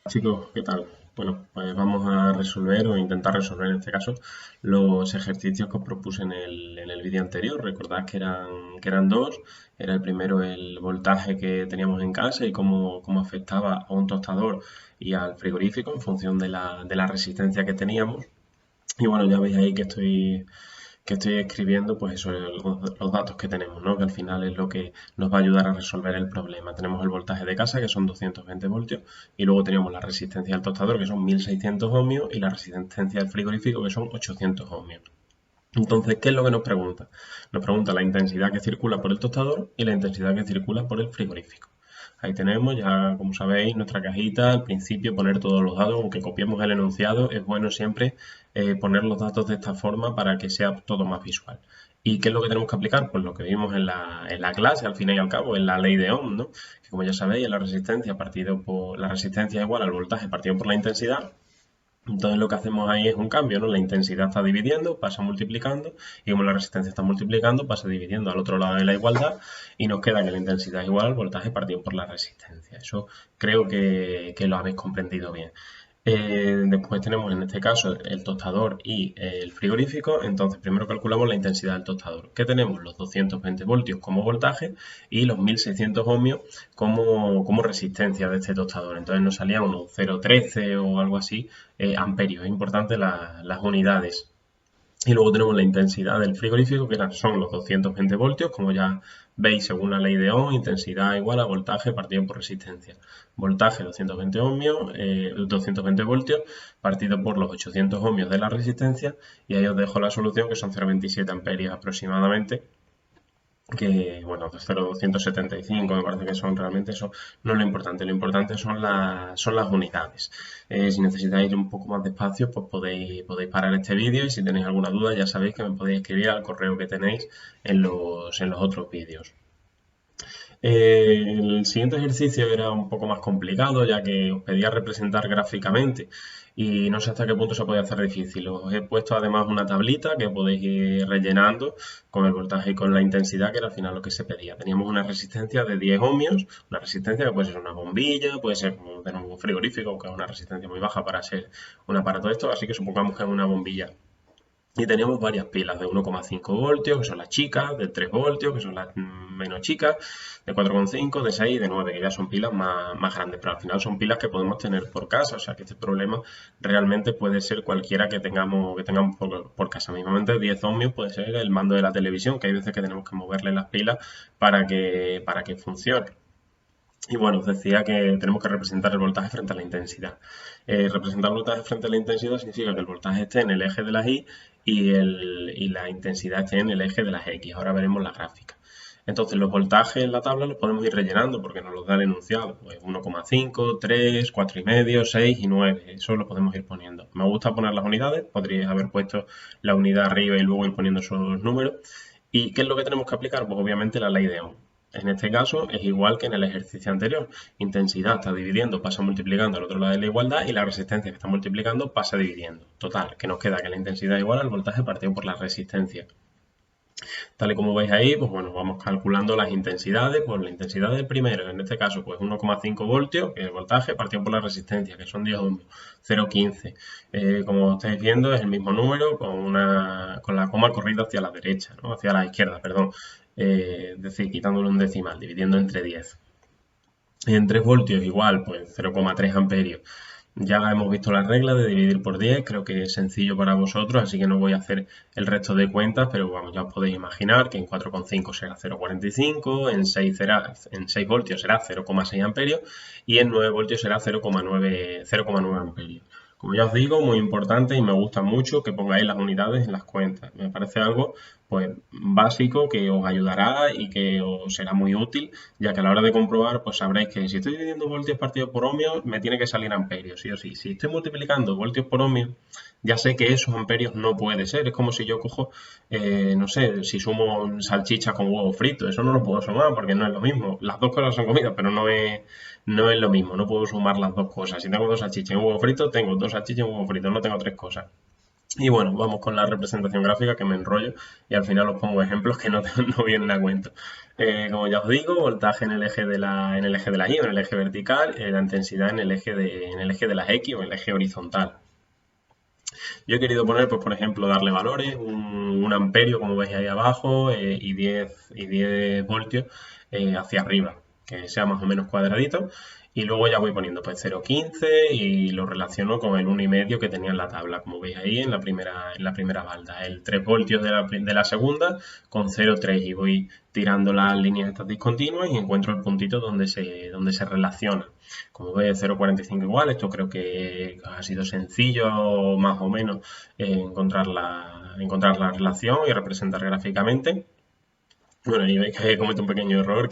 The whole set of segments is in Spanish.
Chicos, ¿qué tal? Bueno, pues vamos a resolver o intentar resolver en este caso los ejercicios que os propuse en el vídeo anterior. Recordad que eran dos. Era el primero el voltaje que teníamos en casa y cómo afectaba a un tostador y al frigorífico en función de la resistencia que teníamos. Y bueno, ya veis ahí que estoy escribiendo, pues eso, los datos que tenemos, ¿no? Que al final es lo que nos va a ayudar a resolver el problema. Tenemos el voltaje de casa, que son 220 voltios, y luego tenemos la resistencia del tostador, que son 1600 ohmios, y la resistencia del frigorífico, que son 800 ohmios. Entonces, ¿qué es lo que nos pregunta? Nos pregunta la intensidad que circula por el tostador y la intensidad que circula por el frigorífico. Ahí tenemos ya, como sabéis, nuestra cajita. Al principio poner todos los datos, aunque copiemos el enunciado, es bueno siempre poner los datos de esta forma para que sea todo más visual. ¿Y qué es lo que tenemos que aplicar? Pues lo que vimos en la clase, al fin y al cabo, en la ley de Ohm, ¿no? Que como ya sabéis, es la resistencia partido por la resistencia igual al voltaje partido por la intensidad. Entonces lo que hacemos ahí es un cambio, ¿no? La intensidad está dividiendo, pasa multiplicando, y como la resistencia está multiplicando, pasa dividiendo al otro lado de la igualdad, y nos queda que la intensidad es igual al voltaje partido por la resistencia. Eso creo que lo habéis comprendido bien. Después tenemos en este caso el tostador y el frigorífico. Entonces primero calculamos la intensidad del tostador, que tenemos los 220 voltios como voltaje y los 1600 ohmios como resistencia de este tostador. Entonces nos salía unos 0,13 o algo así amperios. Es importante las unidades. Y luego tenemos la intensidad del frigorífico, que son los 220 voltios, como ya veis según la ley de Ohm, intensidad igual a voltaje partido por resistencia. Voltaje 220 ohmios, 220 voltios partido por los 800 ohmios de la resistencia, y ahí os dejo la solución, que son 0,27 amperios aproximadamente, que bueno, 0,275 me parece que son. Realmente eso no es lo importante son las unidades. Si necesitáis ir un poco más despacio, pues podéis parar este vídeo, y si tenéis alguna duda ya sabéis que me podéis escribir al correo que tenéis en los otros vídeos. El siguiente ejercicio era un poco más complicado, ya que os pedía representar gráficamente y no sé hasta qué punto se puede hacer difícil. Os he puesto además una tablita que podéis ir rellenando con el voltaje y con la intensidad, que era al final lo que se pedía. Teníamos una resistencia de 10 ohmios, una resistencia que puede ser una bombilla, puede ser de nuevo un frigorífico, aunque es una resistencia muy baja para ser un aparato de esto, así que supongamos que es una bombilla. Y teníamos varias pilas de 1,5 voltios, que son las chicas, de 3 voltios, que son las menos chicas, de 4,5, de 6 y de 9, que ya son pilas más grandes, pero al final son pilas que podemos tener por casa. O sea que este problema realmente puede ser cualquiera que tengamos por casa. Mismamente 10 ohmios puede ser el mando de la televisión, que hay veces que tenemos que moverle las pilas para que funcione. Y bueno, os decía que tenemos que representar el voltaje frente a la intensidad. Representar el voltaje frente a la intensidad significa que el voltaje esté en el eje de las Y y la intensidad esté en el eje de las X. Ahora veremos la gráfica. Entonces los voltajes en la tabla los podemos ir rellenando porque nos los da el enunciado. Pues 1,5, 3, 4,5, 6 y 9. Eso lo podemos ir poniendo. Me gusta poner las unidades. Podríais haber puesto la unidad arriba y luego ir poniendo esos números. ¿Y qué es lo que tenemos que aplicar? Pues obviamente la ley de Ohm. En este caso es igual que en el ejercicio anterior. Intensidad está dividiendo, pasa multiplicando al otro lado de la igualdad, y la resistencia que está multiplicando pasa dividiendo. Total, que nos queda que la intensidad es igual al voltaje partido por la resistencia. Tal y como veis ahí, pues bueno, vamos calculando las intensidades. Pues la intensidad del primero, en este caso, pues 1,5 voltios, que es el voltaje, partido por la resistencia, que son 10 ohmios, 0,15. Como estáis viendo, es el mismo número con la coma corrida hacia la derecha, ¿no? Hacia la izquierda, perdón. Es decir, quitándole un decimal, dividiendo entre 10. En 3 voltios igual, pues 0,3 amperios. Ya hemos visto la regla de dividir por 10, creo que es sencillo para vosotros, así que no voy a hacer el resto de cuentas, pero vamos, ya os podéis imaginar que en 4,5 será 0,45, en 6 voltios será 0,6 amperios y en 9 voltios será 0,9 amperios. Como ya os digo, muy importante, y me gusta mucho que pongáis las unidades en las cuentas. Me parece algo pues básico que os ayudará y que os será muy útil, ya que a la hora de comprobar pues sabréis que si estoy dividiendo voltios partido por ohmios me tiene que salir amperios, sí o sí. Si estoy multiplicando voltios por ohmios, ya sé que esos amperios no puede ser. Es como si yo cojo, no sé, si sumo salchicha con huevo frito, eso no lo puedo sumar porque no es lo mismo. Las dos cosas son comidas, pero no es lo mismo, no puedo sumar las dos cosas. Si tengo dos salchichas y un huevo frito, tengo dos salchichas y un huevo frito, no tengo tres cosas. Y bueno, vamos con la representación gráfica, que me enrollo y al final os pongo ejemplos que no, no vienen a cuento. Como ya os digo, voltaje en el eje de en el eje de la Y o en el eje vertical, la intensidad en el eje de las X o en el eje horizontal. Yo he querido poner, pues por ejemplo, darle valores, un amperio, como veis ahí abajo, y 10 voltios hacia arriba, que sea más o menos cuadradito. Y luego ya voy poniendo pues 0,15 y lo relaciono con el 1,5 que tenía en la tabla, como veis ahí en la primera balda. El 3 voltios de la segunda con 0,3 y voy tirando las líneas estas discontinuas y encuentro el puntito donde se relaciona. Como veis, 0,45 igual, esto creo que ha sido sencillo más o menos encontrar la relación y representar gráficamente. Bueno, y veis que cometo un pequeño error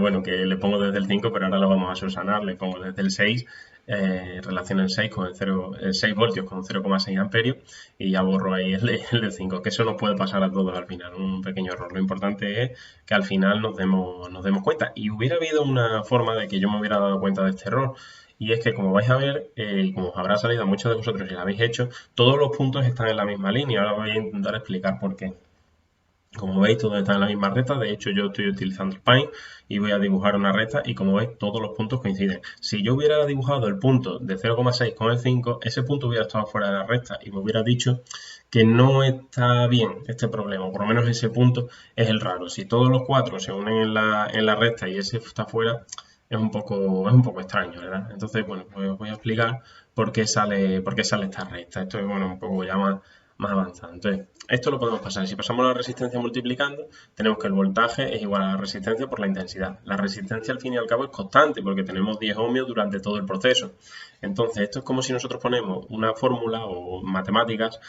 bueno, que le pongo desde el 5, pero ahora lo vamos a subsanar, le pongo desde el 6, relaciono el 6 con el 6 voltios con 0,6 amperios y ya borro ahí el del 5, que eso nos puede pasar a todos al final, un pequeño error. Lo importante es que al final nos demos cuenta. Y hubiera habido una forma de que yo me hubiera dado cuenta de este error. Y es que, como vais a ver, y como os habrá salido a muchos de vosotros si lo habéis hecho, todos los puntos están en la misma línea. Ahora voy a intentar explicar por qué. Como veis, todos están en la misma recta. De hecho, yo estoy utilizando el Paint y voy a dibujar una recta y como veis, todos los puntos coinciden. Si yo hubiera dibujado el punto de 0,6 con el 5, ese punto hubiera estado fuera de la recta y me hubiera dicho que no está bien este problema. Por lo menos ese punto es el raro. Si todos los cuatro se unen en la recta y ese está fuera, es un poco extraño, ¿verdad? Entonces, bueno, pues os voy a explicar por qué sale esta recta. Esto es, bueno, un poco ya más avanzado. Entonces, esto lo podemos pasar. Si pasamos la resistencia multiplicando, tenemos que el voltaje es igual a la resistencia por la intensidad. La resistencia al fin y al cabo es constante porque tenemos 10 ohmios durante todo el proceso. Entonces, esto es como si nosotros ponemos una fórmula o matemáticas,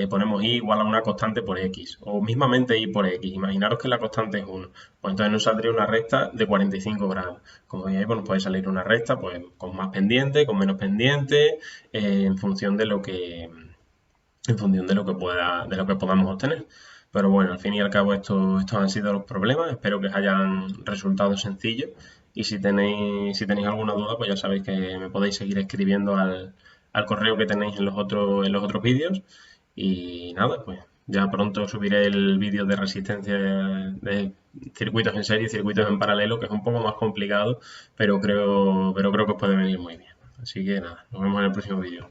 ponemos Y igual a una constante por X o mismamente Y por X. Imaginaros que la constante es 1. Pues entonces nos saldría una recta de 45 grados. Como veis, pues nos puede salir una recta pues, con más pendiente, con menos pendiente, en función de lo que de lo que podamos obtener. Pero bueno, al fin y al cabo estos han sido los problemas. Espero que os hayan resultado sencillos. Y si tenéis alguna duda, pues ya sabéis que me podéis seguir escribiendo al correo que tenéis en los otros vídeos. Y nada, pues ya pronto subiré el vídeo de resistencia de circuitos en serie y circuitos en paralelo, que es un poco más complicado, pero creo que os puede venir muy bien. Así que nada, nos vemos en el próximo vídeo.